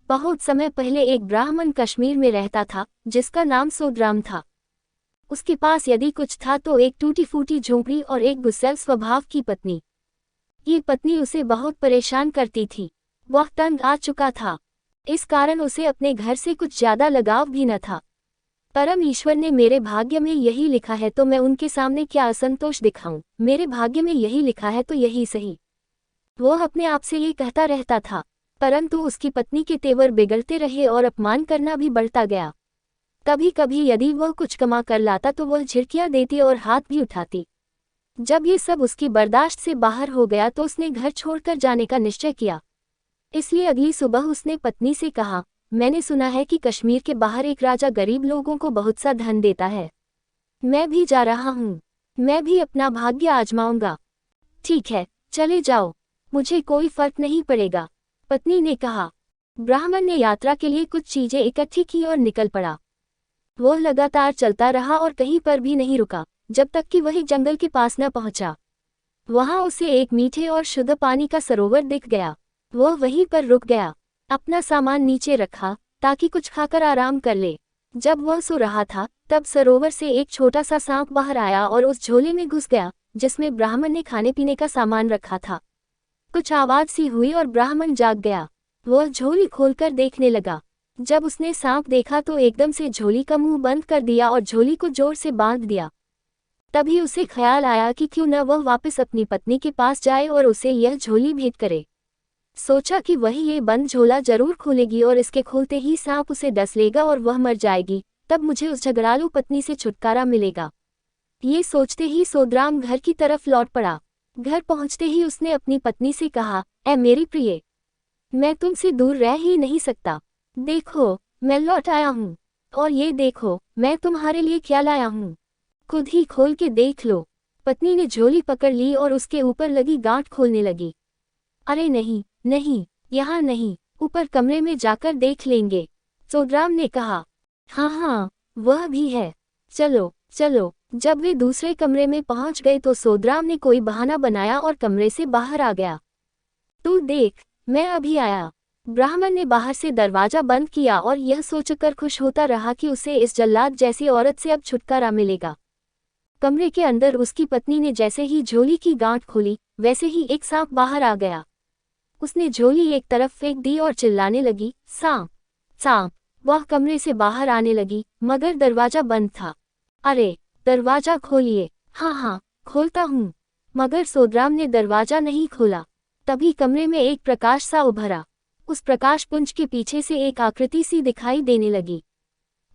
बहुत समय पहले एक ब्राह्मण कश्मीर में रहता था जिसका नाम सोद्राम था। उसके पास यदि कुछ था तो एक टूटी फूटी झोंपड़ी और एक गुस्सैल स्वभाव की पत्नी। ये पत्नी उसे बहुत परेशान करती थी। वह तंग आ चुका था। इस कारण उसे अपने घर से कुछ ज्यादा लगाव भी न था। परम ईश्वर ने मेरे भाग्य में यही लिखा है तो मैं उनके सामने क्या असंतोष दिखाऊं, मेरे भाग्य में यही लिखा है तो यही सही। वो अपने आप से ये कहता रहता था, परंतु उसकी पत्नी के तेवर बिगड़ते रहे और अपमान करना भी बढ़ता गया। कभी कभी यदि वह कुछ कमा कर लाता तो वह झिड़कियां देती और हाथ भी उठाती। जब ये सब उसकी बर्दाश्त से बाहर हो गया तो उसने घर छोड़कर जाने का निश्चय किया। इसलिए अगली सुबह उसने पत्नी से कहा, मैंने सुना है कि कश्मीर के बाहर एक राजा गरीब लोगों को बहुत सा धन देता है। मैं भी जा रहा हूँ। मैं भी अपना भाग्य आजमाऊंगा। ठीक है, चले जाओ, मुझे कोई फर्क नहीं पड़ेगा, पत्नी ने कहा। ब्राह्मण ने यात्रा के लिए कुछ चीजें इकट्ठी की और निकल पड़ा। वह लगातार चलता रहा और कहीं पर भी नहीं रुका जब तक कि वह एक जंगल के पास न पहुंचा। वहां उसे एक मीठे और शुद्ध पानी का सरोवर दिख गया। वह वहीं पर रुक गया, अपना सामान नीचे रखा ताकि कुछ खाकर आराम कर ले। जब वह सो रहा था तब सरोवर से एक छोटा सा सांप बाहर आया और उस झोले में घुस गया जिसमें ब्राह्मण ने खाने पीने का सामान रखा था। कुछ आवाज सी हुई और ब्राह्मण जाग गया। वह झोली खोलकर देखने लगा। जब उसने सांप देखा तो एकदम से झोली का मुंह बंद कर दिया और झोली को जोर से बांध दिया। तभी उसे ख्याल आया कि क्यों न वह वापस अपनी पत्नी के पास जाए और उसे यह झोली भेंट करे। सोचा कि वही ये बंद झोला जरूर खोलेगी और इसके खोलते ही सांप उसे डस लेगा और वह मर जाएगी, तब मुझे उस झगड़ालू पत्नी से छुटकारा मिलेगा। ये सोचते ही सोद्राम घर की तरफ लौट पड़ा। घर पहुंचते ही उसने अपनी पत्नी से कहा, ऐ मेरी प्रिय, मैं तुमसे दूर रह ही नहीं सकता। देखो, मैं लौट आया हूँ, और ये देखो मैं तुम्हारे लिए क्या लाया हूँ, खुद ही खोल के देख लो। पत्नी ने झोली पकड़ ली और उसके ऊपर लगी गांठ खोलने लगी। अरे नहीं नहीं, यहाँ नहीं, ऊपर कमरे में जाकर देख लेंगे, सोद्राम ने कहा। हाँ हाँ, वह भी है, चलो चलो। जब वे दूसरे कमरे में पहुंच गए तो सोद्राम ने कोई बहाना बनाया और कमरे से बाहर आ गया। तू देख, मैं अभी आया। ब्राह्मण ने बाहर से दरवाजा बंद किया और यह सोचकर खुश होता रहा कि उसे इस जल्लाद जैसी औरत से अब छुटकारा मिलेगा। कमरे के अंदर उसकी पत्नी ने जैसे ही झोली की गांठ खोली वैसे ही एक सांप बाहर आ गया। उसने झोली एक तरफ फेंक दी और चिल्लाने लगी, सांप सांप। वह कमरे से बाहर आने लगी मगर दरवाजा बंद था। अरे, दरवाजा खोलिए। हाँ हाँ, खोलता हूँ। मगर सोद्राम ने दरवाजा नहीं खोला। तभी कमरे में एक प्रकाश सा उभरा। उस प्रकाश पुंज के पीछे से एक आकृति सी दिखाई देने लगी।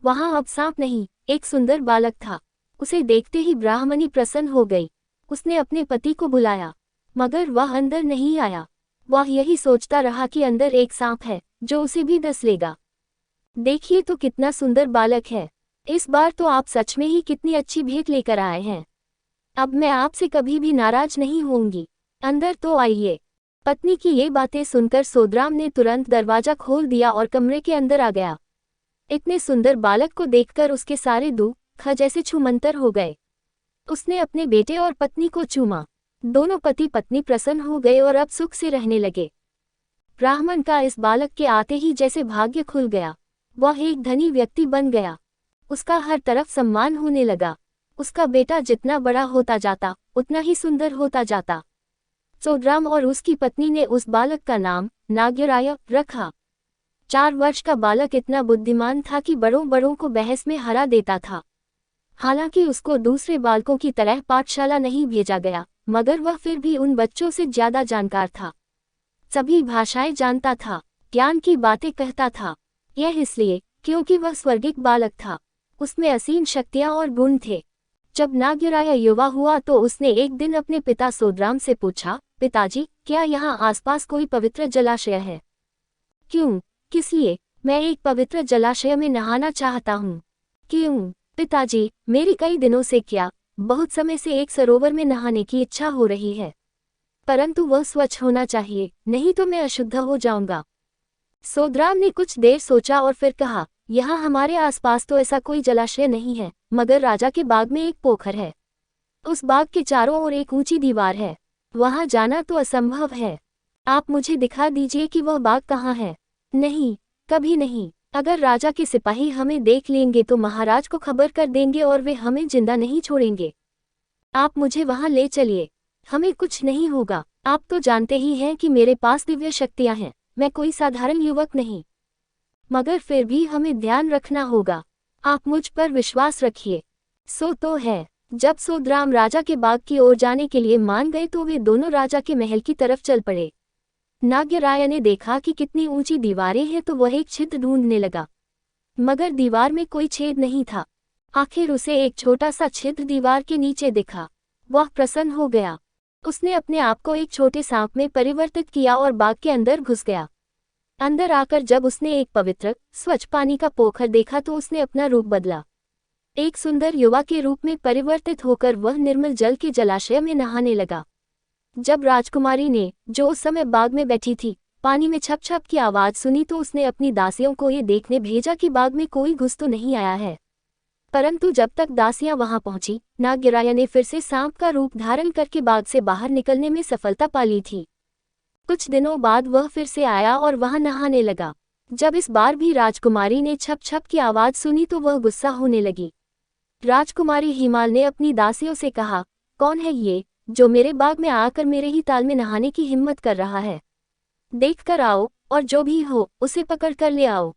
वहां अब सांप नहीं, एक सुंदर बालक था। उसे देखते ही ब्राह्मणी प्रसन्न हो गई। उसने अपने पति को बुलाया मगर वह अंदर नहीं आया। वह यही सोचता रहा कि अंदर एक सांप है जो उसे भी डस लेगा। देखिए तो कितना सुंदर बालक है। इस बार तो आप सच में ही कितनी अच्छी भेंट लेकर आए हैं। अब मैं आपसे कभी भी नाराज नहीं होंगी। अंदर तो आइए। पत्नी की ये बातें सुनकर सोद्राम ने तुरंत दरवाजा खोल दिया और कमरे के अंदर आ गया। इतने सुंदर बालक को देखकर उसके सारे दुख जैसे छूमंतर हो गए। उसने अपने बेटे और पत्नी को चूमा। दोनों पति पत्नी प्रसन्न हो गए और अब सुख से रहने लगे। ब्राह्मण का इस बालक के आते ही जैसे भाग्य खुल गया। वह एक धनी व्यक्ति बन गया। उसका हर तरफ सम्मान होने लगा। उसका बेटा जितना बड़ा होता जाता उतना ही सुंदर होता जाता। सोद्राम और उसकी पत्नी ने उस बालक का नाम नाग्यराय रखा। 4 वर्ष का बालक इतना बुद्धिमान था कि बड़ों बड़ों को बहस में हरा देता था। हालांकि उसको दूसरे बालकों की तरह पाठशाला नहीं भेजा गया मगर वह फिर भी उन बच्चों से ज्यादा जानकार था। सभी भाषाएं जानता था, ज्ञान की बातें कहता था। यह इसलिए क्योंकि वह स्वर्गिक बालक था। उसमें असीम शक्तियां और गुण थे। जब नाग्यराय युवा हुआ तो उसने एक दिन अपने पिता सोद्राम से पूछा, पिताजी, क्या यहाँ आसपास कोई पवित्र जलाशय है? क्यों, किस लिए? मैं एक पवित्र जलाशय में नहाना चाहता हूँ। क्यों पिताजी, मेरी कई दिनों से क्या बहुत समय से एक सरोवर में नहाने की इच्छा हो रही है, परंतु वह स्वच्छ होना चाहिए, नहीं तो मैं अशुद्ध हो जाऊंगा। सोद्राम ने कुछ देर सोचा और फिर कहा, यहाँ हमारे आसपास तो ऐसा कोई जलाशय नहीं है, मगर राजा के बाग में एक पोखर है। उस बाग के चारों ओर एक ऊंची दीवार है, वहां जाना तो असंभव है। आप मुझे दिखा दीजिए कि वह बाग कहाँ है। नहीं, कभी नहीं। अगर राजा के सिपाही हमें देख लेंगे तो महाराज को खबर कर देंगे और वे हमें जिंदा नहीं छोड़ेंगे। आप मुझे वहां ले चलिए, हमें कुछ नहीं होगा। आप तो जानते ही हैं कि मेरे पास दिव्य शक्तियां हैं, मैं कोई साधारण युवक नहीं। मगर फिर भी हमें ध्यान रखना होगा, आप मुझ पर विश्वास रखिए। सो तो है। जब सोद्राम राजा के बाग की ओर जाने के लिए मान गए तो वे दोनों राजा के महल की तरफ चल पड़े। नाग्यराय ने देखा कि कितनी ऊंची दीवारें हैं तो वह एक छिद्र ढूंढने लगा, मगर दीवार में कोई छेद नहीं था। आखिर उसे एक छोटा सा छिद्र दीवार के नीचे दिखा। वह प्रसन्न हो गया। उसने अपने आप को एक छोटे सांप में परिवर्तित किया और बाग के अंदर घुस गया। अंदर आकर जब उसने एक पवित्र स्वच्छ पानी का पोखर देखा तो उसने अपना रूप बदला। एक सुंदर युवा के रूप में परिवर्तित होकर वह निर्मल जल के जलाशय में नहाने लगा। जब राजकुमारी ने, जो उस समय बाग में बैठी थी, पानी में छप छप की आवाज सुनी तो उसने अपनी दासियों को ये देखने भेजा कि बाग में कोई घुस तो नहीं आया है। परंतु जब तक दासियां वहां पहुंची, नाग्यराय ने फिर से सांप का रूप धारण करके बाग से बाहर निकलने में सफलता पा ली थी। कुछ दिनों बाद वह फिर से आया और वहां नहाने लगा। जब इस बार भी राजकुमारी ने छप छप की आवाज सुनी तो वह गुस्सा होने लगी। राजकुमारी हिमाल ने अपनी दासियों से कहा, कौन है ये जो मेरे बाग में आकर मेरे ही ताल में नहाने की हिम्मत कर रहा है? देख कर आओ और जो भी हो उसे पकड़ कर ले आओ।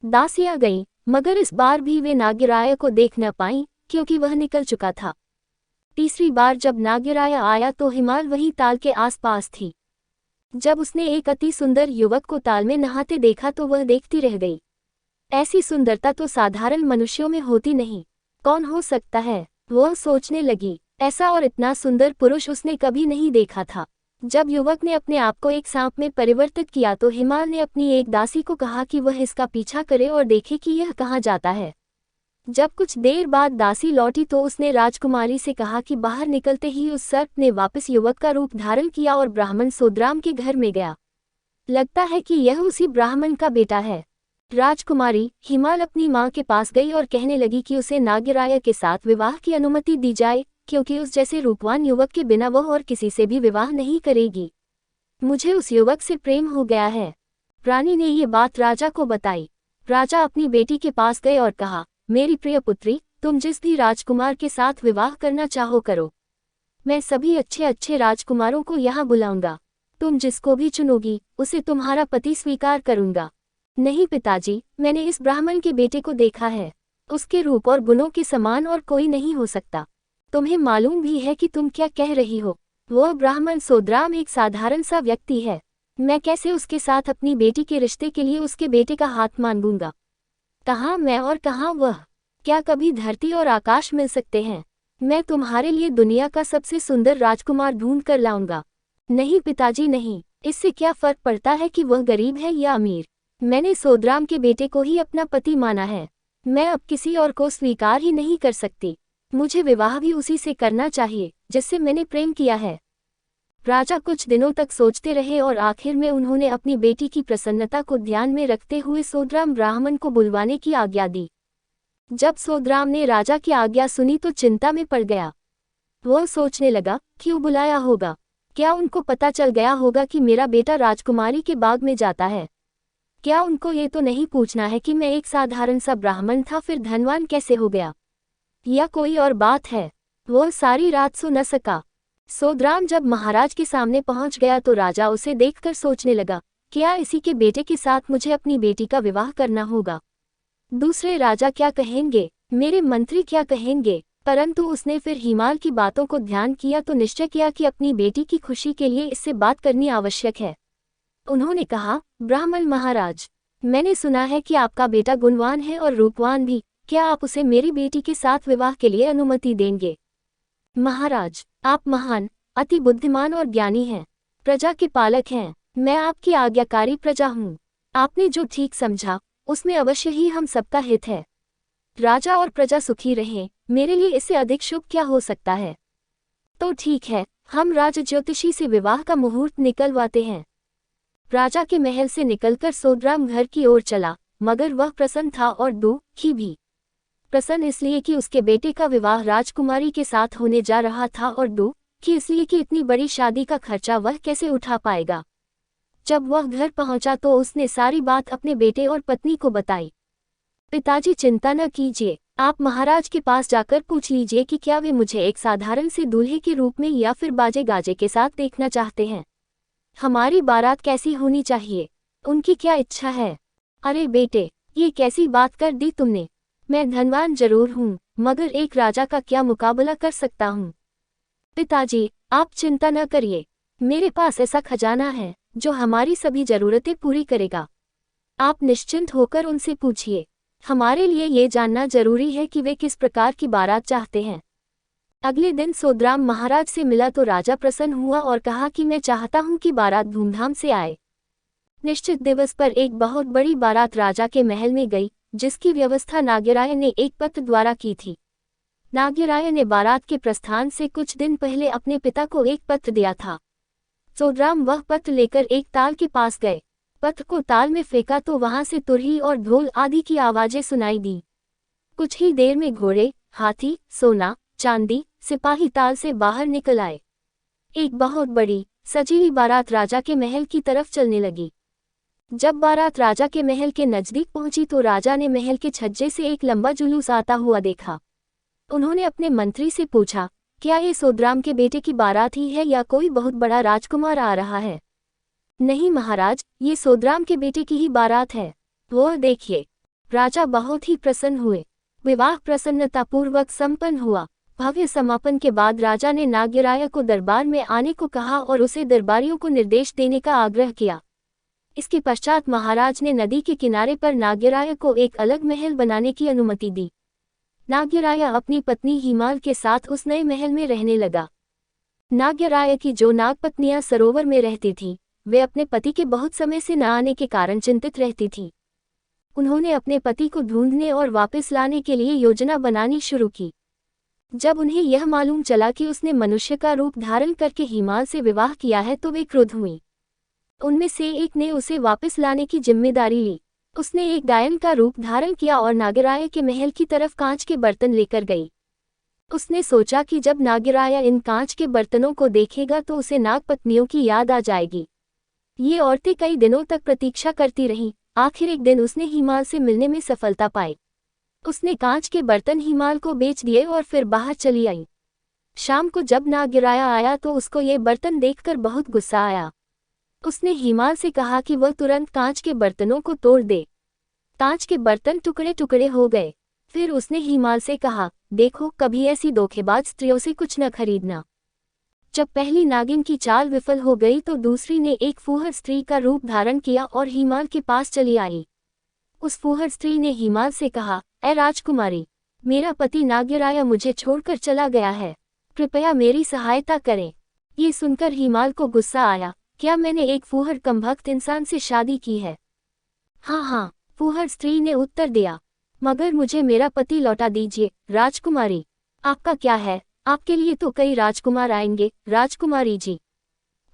दासियां गईं, मगर इस बार भी वे नाग्यराय को देख न पाईं क्योंकि वह निकल चुका था। तीसरी बार जब नाग्यराय आया तो हिमाल वहीं ताल के आसपास थी। जब उसने एक अति सुंदर युवक को ताल में नहाते देखा तो वह देखती रह गई। ऐसी सुंदरता तो साधारण मनुष्यों में होती नहीं, कौन हो सकता है? वह सोचने लगी। ऐसा और इतना सुंदर पुरुष उसने कभी नहीं देखा था। जब युवक ने अपने आप को एक सांप में परिवर्तित किया तो हिमाल ने अपनी एक दासी को कहा कि वह इसका पीछा करे और देखे कि यह कहाँ जाता है। जब कुछ देर बाद दासी लौटी तो उसने राजकुमारी से कहा कि बाहर निकलते ही उस सर्प ने वापस युवक का रूप धारण किया और ब्राह्मण सोद्राम के घर में गया। लगता है कि यह उसी ब्राह्मण का बेटा है। राजकुमारी हिमाल अपनी माँ के पास गई और कहने लगी कि उसे नाग्यराय के साथ विवाह की अनुमति दी जाए, क्योंकि उस जैसे रूपवान युवक के बिना वह और किसी से भी विवाह नहीं करेगी। मुझे उस युवक से प्रेम हो गया है। रानी ने ये बात राजा को बताई। राजा अपनी बेटी के पास गए और कहा, मेरी प्रिय पुत्री, तुम जिस भी राजकुमार के साथ विवाह करना चाहो करो। मैं सभी अच्छे अच्छे राजकुमारों को यहाँ बुलाऊंगा। तुम जिसको भी चुनोगी उसे तुम्हारा पति स्वीकार करूंगा। नहीं पिताजी, मैंने इस ब्राह्मण के बेटे को देखा है। उसके रूप और गुणों के समान और कोई नहीं हो सकता। तुम्हें मालूम भी है कि तुम क्या कह रही हो। वह ब्राह्मण सोद्राम एक साधारण सा व्यक्ति है। मैं कैसे उसके साथ अपनी बेटी के रिश्ते के लिए उसके बेटे का हाथ मांगूंगा? कहाँ मैं और कहाँ वह? क्या कभी धरती और आकाश मिल सकते हैं? मैं तुम्हारे लिए दुनिया का सबसे सुंदर राजकुमार ढूंढ कर लाऊंगा। नहीं पिताजी नहीं, इससे क्या फर्क पड़ता है कि वह गरीब है या अमीर? मैंने सोद्राम के बेटे को ही अपना पति माना है। मैं अब किसी और को स्वीकार ही नहीं कर सकती। मुझे विवाह भी उसी से करना चाहिए जिससे मैंने प्रेम किया है। राजा कुछ दिनों तक सोचते रहे और आखिर में उन्होंने अपनी बेटी की प्रसन्नता को ध्यान में रखते हुए सोद्राम ब्राह्मण को बुलवाने की आज्ञा दी। जब सोद्राम ने राजा की आज्ञा सुनी तो चिंता में पड़ गया। वह सोचने लगा, क्यों बुलाया होगा? क्या उनको पता चल गया होगा कि मेरा बेटा राजकुमारी के बाग में जाता है? क्या उनको ये तो नहीं पूछना है कि मैं एक साधारण सा ब्राह्मण था फिर धनवान कैसे हो गया? या कोई और बात है? वह सारी रात सो न सका। सोद्राम जब महाराज के सामने पहुंच गया तो राजा उसे देखकर सोचने लगा, क्या इसी के बेटे के साथ मुझे अपनी बेटी का विवाह करना होगा? दूसरे राजा क्या कहेंगे, मेरे मंत्री क्या कहेंगे? परंतु उसने फिर हिमाल की बातों को ध्यान किया तो निश्चय किया कि अपनी बेटी की खुशी के लिए इससे बात करनी आवश्यक है। उन्होंने कहा, ब्राह्मण महाराज, मैंने सुना है कि आपका बेटा गुणवान है और रूपवान भी। क्या आप उसे मेरी बेटी के साथ विवाह के लिए अनुमति देंगे? महाराज, आप महान, अति बुद्धिमान और ज्ञानी हैं, प्रजा के पालक हैं। मैं आपकी आज्ञाकारी प्रजा हूँ। आपने जो ठीक समझा उसमें अवश्य ही हम सबका हित है। राजा और प्रजा सुखी रहें, मेरे लिए इससे अधिक शुभ क्या हो सकता है? तो ठीक है, हम राज ज्योतिषी से विवाह का मुहूर्त निकलवाते हैं। राजा के महल से निकलकर सोद्राम घर की ओर चला, मगर वह प्रसन्न था और दुखी भी। प्रसन्न इसलिए कि उसके बेटे का विवाह राजकुमारी के साथ होने जा रहा था और दुखी इसलिए कि इतनी बड़ी शादी का खर्चा वह कैसे उठा पाएगा। जब वह घर पहुंचा तो उसने सारी बात अपने बेटे और पत्नी को बताई। पिताजी, चिंता न कीजिए, आप महाराज के पास जाकर पूछ लीजिए कि क्या वे मुझे एक साधारण से दूल्हे के रूप में या फिर बाजे गाजे के साथ देखना चाहते हैं। हमारी बारात कैसी होनी चाहिए, उनकी क्या इच्छा है। अरे बेटे, ये कैसी बात कर दी तुमने। मैं धनवान जरूर हूँ, मगर एक राजा का क्या मुकाबला कर सकता हूँ। पिताजी, आप चिंता न करिए, मेरे पास ऐसा खजाना है जो हमारी सभी जरूरतें पूरी करेगा। आप निश्चिंत होकर उनसे पूछिए। हमारे लिए ये जानना जरूरी है कि वे किस प्रकार की बारात चाहते हैं। अगले दिन सोद्राम महाराज से मिला तो राजा प्रसन्न हुआ और कहा कि मैं चाहता हूँ कि बारात धूमधाम से आए। निश्चित दिवस पर एक बहुत बड़ी बारात राजा के महल में गई, जिसकी व्यवस्था नागराय ने एक पत्र द्वारा की थी। नागराय ने बारात के प्रस्थान से कुछ दिन पहले अपने पिता को एक पत्र दिया था। सोद्राम वह पत्र लेकर एक ताल के पास गए। पत्र को ताल में फेंका तो वहां से तुरही और ढोल आदि की आवाजें सुनाई दी। कुछ ही देर में घोड़े, हाथी, सोना, चांदी, सिपाही ताल से बाहर निकल आए। एक बहुत बड़ी सजी हुई बारात राजा के महल की तरफ चलने लगी। जब बारात राजा के महल के नजदीक पहुंची तो राजा ने महल के छज्जे से एक लंबा जुलूस आता हुआ देखा। उन्होंने अपने मंत्री से पूछा, क्या ये सोद्राम के बेटे की बारात ही है या कोई बहुत बड़ा राजकुमार आ रहा है। नहीं महाराज, ये सोद्राम के बेटे की ही बारात है, वो देखिए। राजा बहुत ही प्रसन्न हुए। विवाह प्रसन्नतापूर्वक संपन्न हुआ। भव्य समापन के बाद राजा ने नागराय को दरबार में आने को कहा और उसे दरबारियों को निर्देश देने का आग्रह किया। इसके पश्चात महाराज ने नदी के किनारे पर नागराय को एक अलग महल बनाने की अनुमति दी। नागराय अपनी पत्नी हिमाल के साथ उस नए महल में रहने लगा। नागराय की जो नागपत्नियां सरोवर में रहती थीं, वे अपने पति के बहुत समय से न आने के कारण चिंतित रहती थीं। उन्होंने अपने पति को ढूंढने और वापस लाने के लिए योजना बनानी शुरू की। जब उन्हें यह मालूम चला कि उसने मनुष्य का रूप धारण करके हिमाल से विवाह किया है तो वे क्रुद्ध हुईं। उनमें से एक ने उसे वापस लाने की जिम्मेदारी ली। उसने एक गायन का रूप धारण किया और नागराय के महल की तरफ कांच के बर्तन लेकर गई। उसने सोचा कि जब नागराय इन कांच के बर्तनों को देखेगा तो उसे नागपत्नियों की याद आ जाएगी। ये औरतें कई दिनों तक प्रतीक्षा करती रहीं। आखिर एक दिन उसने हिमाल से मिलने में सफलता पाई। उसने कांच के बर्तन हिमाल को बेच दिए और फिर बाहर चली आई। शाम को जब नागराय आया तो उसको ये बर्तन देखकर बहुत गुस्सा आया। उसने हिमाल से कहा कि वह तुरंत कांच के बर्तनों को तोड़ दे। कांच के बर्तन टुकड़े टुकड़े हो गए। फिर उसने हिमाल से कहा, देखो, कभी ऐसी धोखेबाज स्त्रियों से कुछ न खरीदना। जब पहली नागिन की चाल विफल हो गई तो दूसरी ने एक फूहड़ स्त्री का रूप धारण किया और हिमाल के पास चली आई। उस फूहड़ स्त्री ने हिमाल से कहा, ऐ राजकुमारी, मेरा पति नागराय मुझे छोड़कर चला गया है, कृपया मेरी सहायता करें। ये सुनकर हिमाल को गुस्सा आया, क्या मैंने एक फूहड़ कमबख्त इंसान से शादी की है? हाँ हाँ, फूहड़ स्त्री ने उत्तर दिया, मगर मुझे मेरा पति लौटा दीजिए। राजकुमारी, आपका क्या है, आपके लिए तो कई राजकुमार आएंगे, राजकुमारी जी।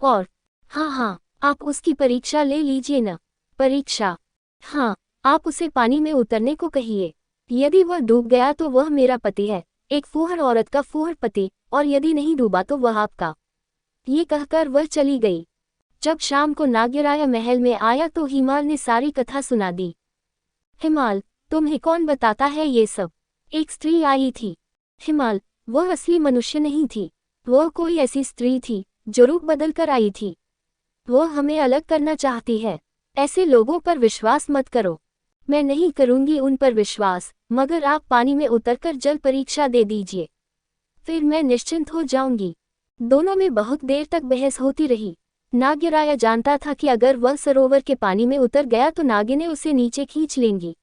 और हाँ हाँ, आप उसकी परीक्षा ले लीजिए न। परीक्षा? हाँ, आप उसे पानी में उतरने को कहिए। यदि वह डूब गया तो वह मेरा पति है, एक फूहड़ औरत का फूहड़ पति, और यदि नहीं डूबा तो वह आपका। ये कहकर वह चली गई। जब शाम को नागराय महल में आया तो हिमाल ने सारी कथा सुना दी। हिमाल, तुम्हें कौन बताता है ये सब? एक स्त्री आई थी। हिमाल, वह असली मनुष्य नहीं थी, वह कोई ऐसी स्त्री थी जो रूप बदल कर आई थी। वह हमें अलग करना चाहती है। ऐसे लोगों पर विश्वास मत करो। मैं नहीं करूंगी उन पर विश्वास, मगर आप पानी में उतरकर जल परीक्षा दे दीजिए, फिर मैं निश्चिंत हो जाऊंगी। दोनों में बहुत देर तक बहस होती रही। नागराय जानता था कि अगर वह सरोवर के पानी में उतर गया तो नागिनें उसे नीचे खींच लेंगी,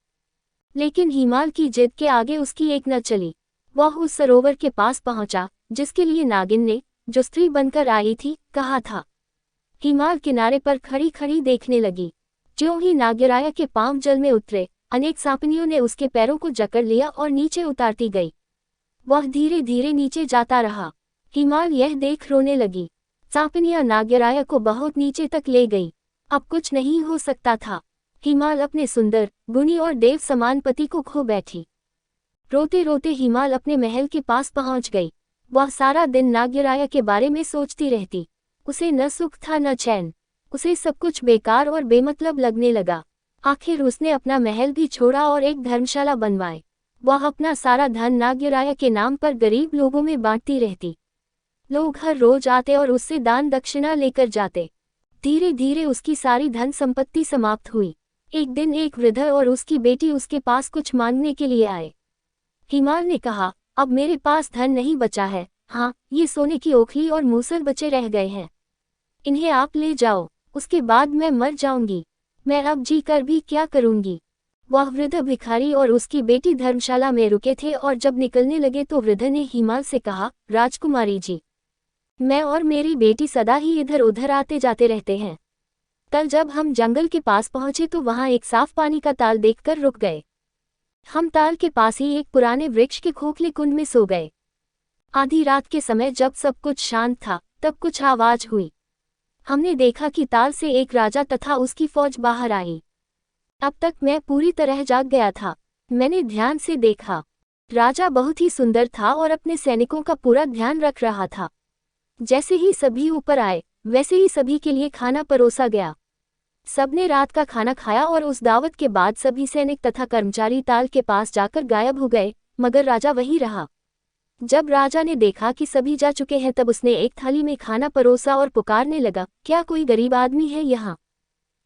लेकिन हिमाल की जिद के आगे उसकी एक न चली। वह उस सरोवर के पास पहुंचा जिसके लिए नागिन ने, जो स्त्री बनकर आई थी, कहा था। हिमाल किनारे पर खड़ी खड़ी देखने लगी। ज्यों ही नागराय के पांव जल में उतरे, अनेक सांपनियों ने उसके पैरों को जकड़ लिया और नीचे उतारती गई। वह धीरे धीरे नीचे जाता रहा। हिमाल यह देख रोने लगी। सांपनियां नागराय को बहुत नीचे तक ले गई। अब कुछ नहीं हो सकता था। हिमाल अपने सुंदर, गुणी और देव समान पति को खो बैठी। रोते रोते हिमाल अपने महल के पास पहुंच गई। वह सारा दिन नागराय के बारे में सोचती रहती। उसे न सुख था न चैन। उसे सब कुछ बेकार और बेमतलब लगने लगा। आखिर उसने अपना महल भी छोड़ा और एक धर्मशाला बनवाई। वह अपना सारा धन नाग्यराया के नाम पर गरीब लोगों में बांटती रहती। लोग हर रोज आते और उससे दान दक्षिणा लेकर जाते। धीरे धीरे उसकी सारी धन संपत्ति समाप्त हुई। एक दिन एक वृद्ध और उसकी बेटी उसके पास कुछ मांगने के लिए आए। हिमाल ने कहा, अब मेरे पास धन नहीं बचा है, हाँ, ये सोने की ओखली और मूसल बचे रह गए हैं। इन्हें आप ले जाओ, उसके बाद मैं मर जाऊंगी। मैं अब जी कर भी क्या करूंगी। वह वृद्ध भिखारी और उसकी बेटी धर्मशाला में रुके थे और जब निकलने लगे तो वृद्ध ने हिमाल से कहा, राजकुमारी जी, मैं और मेरी बेटी सदा ही इधर उधर आते जाते रहते हैं। कल जब हम जंगल के पास पहुंचे तो वहां एक साफ पानी का ताल देखकर रुक गए। हम ताल के पास ही एक पुराने वृक्ष के खोखले कुंड में सो गए। आधी रात के समय जब सब कुछ शांत था तब कुछ आवाज हुई। हमने देखा कि ताल से एक राजा तथा उसकी फौज बाहर आई। अब तक मैं पूरी तरह जाग गया था। मैंने ध्यान से देखा। राजा बहुत ही सुंदर था और अपने सैनिकों का पूरा ध्यान रख रहा था। जैसे ही सभी ऊपर आए वैसे ही सभी के लिए खाना परोसा गया। सबने रात का खाना खाया और उस दावत के बाद सभी सैनिक तथा कर्मचारी ताल के पास जाकर गायब हो गए, मगर राजा वहीं रहा। जब राजा ने देखा कि सभी जा चुके हैं तब उसने एक थाली में खाना परोसा और पुकारने लगा, क्या कोई गरीब आदमी है यहाँ?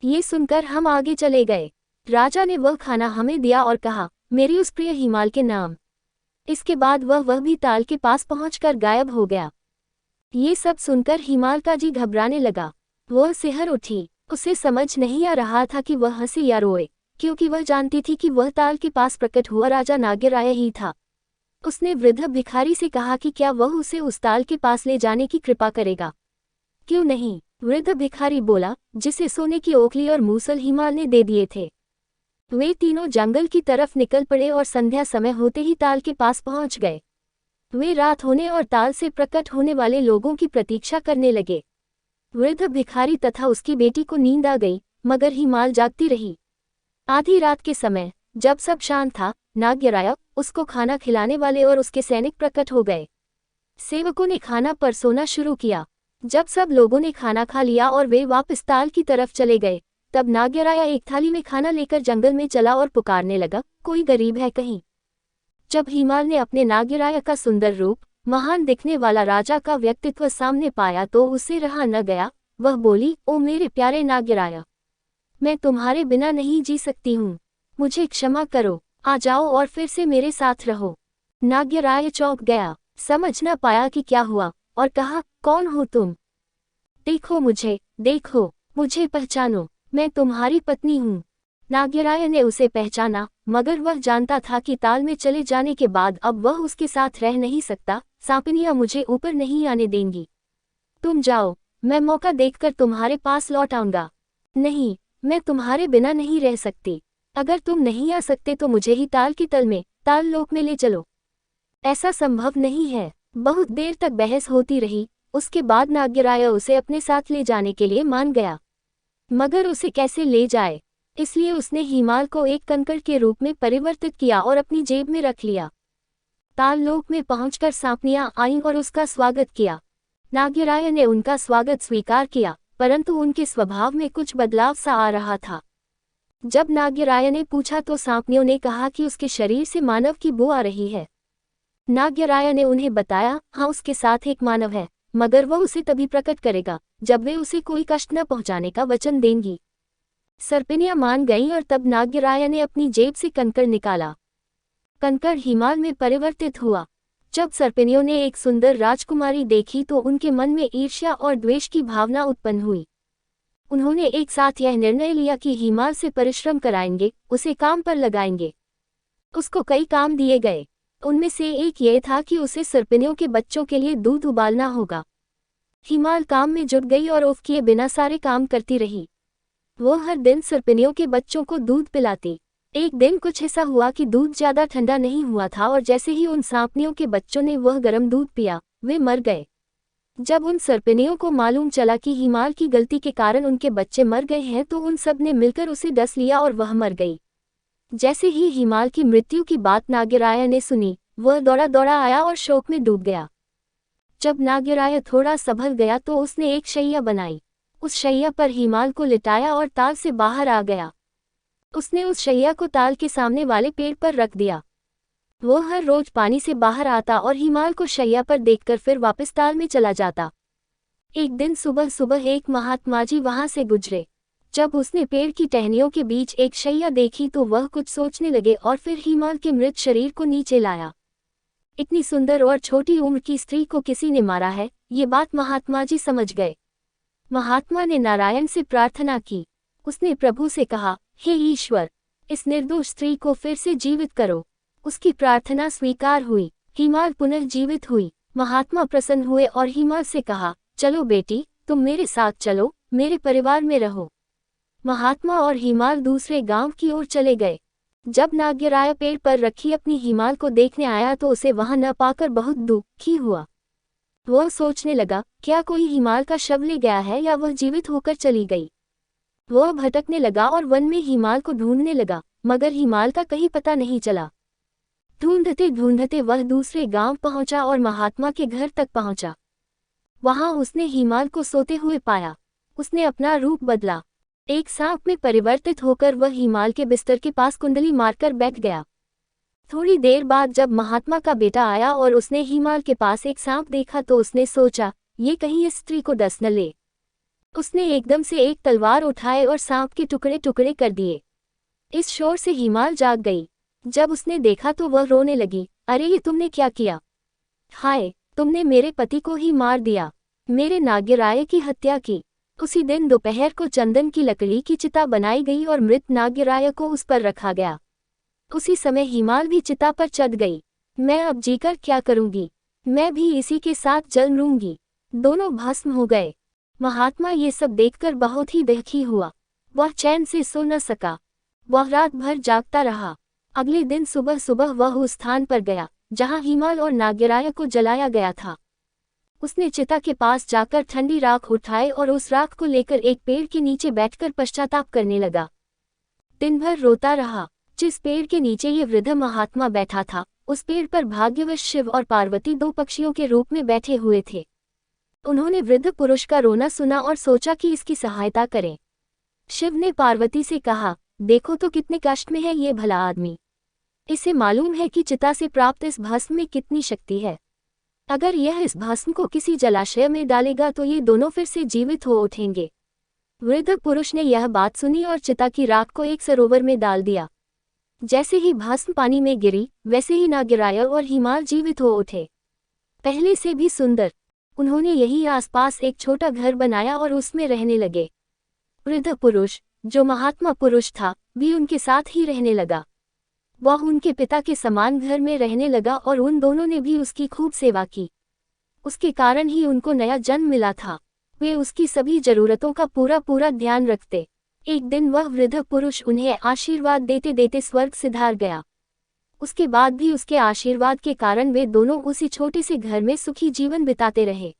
ये सुनकर हम आगे चले गए। राजा ने वह खाना हमें दिया और कहा, मेरी उस प्रिय हिमाल के नाम। इसके बाद वह भी ताल के पास पहुंचकर गायब हो गया। ये सब सुनकर हिमाल का जी घबराने लगा। वह सिहर उठी। उसे समझ नहीं आ रहा था कि वह हंसे या रोए, क्योंकि वह जानती थी कि वह ताल के पास प्रकट हुआ राजा नाग्यराय ही था। उसने वृद्ध भिखारी से कहा कि क्या वह उसे उस ताल के पास ले जाने की कृपा करेगा। क्यों नहीं, वृद्ध भिखारी बोला, जिसे सोने की ओखली और मूसल हिमाल ने दे दिए थे। वे तीनों जंगल की तरफ निकल पड़े और संध्या समय होते ही ताल के पास पहुंच गए। वे रात होने और ताल से प्रकट होने वाले लोगों की प्रतीक्षा करने लगे। वृद्ध भिखारी तथा उसकी बेटी को नींद आ गई, मगर हिमाल जागती रही। आधी रात के समय जब सब शांत था, नाग्यराय, उसको खाना खिलाने वाले और उसके सैनिक प्रकट हो गए। सेवकों ने खाना परसोना शुरू किया। जब सब लोगों ने खाना खा लिया और वे वापस ताल की तरफ चले गए, तब नाग्यराय एक थाली में खाना लेकर जंगल में चला और पुकारने लगा, कोई गरीब है कहीं? जब हिमाल ने अपने नाग्यराय का सुंदर रूप, महान दिखने वाला राजा का व्यक्तित्व सामने पाया तो उसे रहा न गया। वह बोली, ओ मेरे प्यारे नाग्यराय, मैं तुम्हारे बिना नहीं जी सकती हूँ। मुझे क्षमा करो, आ जाओ और फिर से मेरे साथ रहो। नाग्यराय चौंक गया, समझ न पाया कि क्या हुआ, और कहा, कौन हो तुम? देखो मुझे पहचानो, मैं तुम्हारी पत्नी हूँ। नाग्यराय ने उसे पहचाना, मगर वह जानता था कि ताल में चले जाने के बाद अब वह उसके साथ रह नहीं सकता। सांपनियां मुझे ऊपर नहीं आने देंगी। तुम जाओ, मैं मौका देखकर तुम्हारे पास लौट आऊंगा। नहीं, मैं तुम्हारे बिना नहीं रह सकती। अगर तुम नहीं आ सकते तो मुझे ही ताल की तल में, ताल लोक में ले चलो। ऐसा संभव नहीं है। बहुत देर तक बहस होती रही। उसके बाद नाग्यराय उसे अपने साथ ले जाने के लिए मान गया, मगर उसे कैसे ले जाए, इसलिए उसने हिमाल को एक कंकड़ के रूप में परिवर्तित किया और अपनी जेब में रख लिया। ताल लोक में पहुंचकर सांपनियां आईं और उसका स्वागत किया। नाग्यराय ने उनका स्वागत स्वीकार किया, परंतु उनके स्वभाव में कुछ बदलाव सा आ रहा था। जब नाग्यराय ने पूछा तो सांपनियों ने कहा कि उसके शरीर से मानव की बू आ रही है। नाग्यराय ने उन्हें बताया, हाँ, उसके साथ एक मानव है, मगर वह उसे तभी प्रकट करेगा जब वे उसे कोई कष्ट न पहुंचाने का वचन देंगी। सर्पिनियां मान गईं और तब नाग्यराय ने अपनी जेब से कंकड़ निकाला। कंकड़ हिमाल में परिवर्तित हुआ। जब सर्पिनियों ने एक सुंदर राजकुमारी देखी तो उनके मन में ईर्ष्या और द्वेष की भावना उत्पन्न हुई। उन्होंने एक साथ यह निर्णय लिया कि हिमाल से परिश्रम कराएंगे, उसे काम पर लगाएंगे। उसको कई काम दिए गए। उनमें से एक ये था कि उसे सर्पिनियों के बच्चों के लिए दूध उबालना होगा। हिमाल काम में जुट गई और उफ किए बिना सारे काम करती रही। वो हर दिन सर्पिनियों के बच्चों को दूध पिलाती। एक दिन कुछ ऐसा हुआ कि दूध ज्यादा ठंडा नहीं हुआ था और जैसे ही उन सांपनियों के बच्चों ने वह गर्म दूध पिया, वे मर गए। जब उन सर्पिनियों को मालूम चला कि हिमाल की गलती के कारण उनके बच्चे मर गए हैं तो उन सब ने मिलकर उसे डस लिया और वह मर गई। जैसे ही हिमाल की मृत्यु की बात नाग्यराय ने सुनी, वह दौड़ा दौड़ा आया और शोक में डूब गया। जब नाग्यराय थोड़ा संभल गया तो उसने एक शैया बनाई। उस शैया पर हिमाल को लिटाया और ताल से बाहर आ गया। उसने उस शैया को ताल के सामने वाले पेड़ पर रख दिया। वो हर रोज पानी से बाहर आता और हिमाल को शैया पर देखकर फिर वापस ताल में चला जाता। एक दिन सुबह सुबह एक महात्मा जी वहां से गुजरे। जब उसने पेड़ की टहनियों के बीच एक शैया देखी तो वह कुछ सोचने लगे और फिर हिमाल के मृत शरीर को नीचे लाया। इतनी सुंदर और छोटी उम्र की स्त्री को किसी ने मारा है, ये बात महात्मा जी समझ गए। महात्मा ने नारायण से प्रार्थना की। उसने प्रभु से कहा, हे ईश्वर, इस निर्दोष स्त्री को फिर से जीवित करो। उसकी प्रार्थना स्वीकार हुई। हिमाल पुनर्जीवित हुई। महात्मा प्रसन्न हुए और हिमाल से कहा, चलो बेटी, तुम मेरे साथ चलो, मेरे परिवार में रहो। महात्मा और हिमाल दूसरे गांव की ओर चले गए। जब नाग्यराय पेड़ पर रखी अपनी हिमाल को देखने आया तो उसे वहां न पाकर बहुत दुखी हुआ। वह सोचने लगा, क्या कोई हिमाल का शव ले गया है या वह जीवित होकर चली गई। वह भटकने लगा और वन में हिमाल को ढूंढने लगा, मगर हिमाल का कहीं पता नहीं चला। ढूंढते ढूंढते वह दूसरे गांव पहुंचा और महात्मा के घर तक पहुंचा। वहां उसने हिमाल को सोते हुए पाया। उसने अपना रूप बदला। एक सांप में परिवर्तित होकर वह हिमाल के बिस्तर के पास कुंडली मारकर बैठ गया। थोड़ी देर बाद जब महात्मा का बेटा आया और उसने हिमाल के पास एक सांप देखा तो उसने सोचा, ये कहीं इस स्त्री को डस न ले। उसने एकदम से एक तलवार उठाए और सांप के टुकड़े टुकड़े कर दिए। इस शोर से हिमाल जाग गई। जब उसने देखा तो वह रोने लगी, अरे ये तुमने क्या किया? हाय, तुमने मेरे पति को ही मार दिया, मेरे नाग्यराय की हत्या की। उसी दिन दोपहर को चंदन की लकड़ी की चिता बनाई गई और मृत नाग्यराय को उस पर रखा गया। उसी समय हिमाल भी चिता पर चढ़ गई। मैं अब जीकर क्या करूंगी? मैं भी इसी के साथ जल लूंगी। दोनों भस्म हो गए। महात्मा ये सब देखकर बहुत ही दुखी हुआ। वह चैन से सो न सका। वह रात भर जागता रहा। अगले दिन सुबह सुबह वह उस स्थान पर गया जहां हिमाल और नाग्यराय को जलाया गया था। उसने चिता के पास जाकर ठंडी राख उठाई और उस राख को लेकर एक पेड़ के नीचे बैठकर पश्चाताप करने लगा। दिन भर रोता रहा। जिस पेड़ के नीचे ये वृद्ध महात्मा बैठा था, उस पेड़ पर भाग्यवश शिव और पार्वती दो पक्षियों के रूप में बैठे हुए थे। उन्होंने वृद्ध पुरुष का रोना सुना और सोचा कि इसकी सहायता करें। शिव ने पार्वती से कहा, देखो तो कितने कष्ट में है ये भला आदमी। इसे मालूम है कि चिता से प्राप्त इस भस्म में कितनी शक्ति है। अगर यह इस भस्म को किसी जलाशय में डालेगा तो ये दोनों फिर से जीवित हो उठेंगे। वृद्ध पुरुष ने यह बात सुनी और चिता की राख को एक सरोवर में डाल दिया। जैसे ही भस्म पानी में गिरी, वैसे ही नाग्यराय और हिमाल जीवित हो उठे, पहले से भी सुंदर। उन्होंने यही आसपास एक छोटा घर बनाया और उसमें रहने लगे। वृद्ध पुरुष, जो महात्मा पुरुष था, भी उनके साथ ही रहने लगा। वह उनके पिता के समान घर में रहने लगा और उन दोनों ने भी उसकी खूब सेवा की। उसके कारण ही उनको नया जन्म मिला था। वे उसकी सभी जरूरतों का पूरा पूरा ध्यान रखते। एक दिन वह वृद्ध पुरुष उन्हें आशीर्वाद देते देते स्वर्ग सिधार गया। उसके बाद भी उसके आशीर्वाद के कारण वे दोनों उसी छोटे से घर में सुखी जीवन बिताते रहे।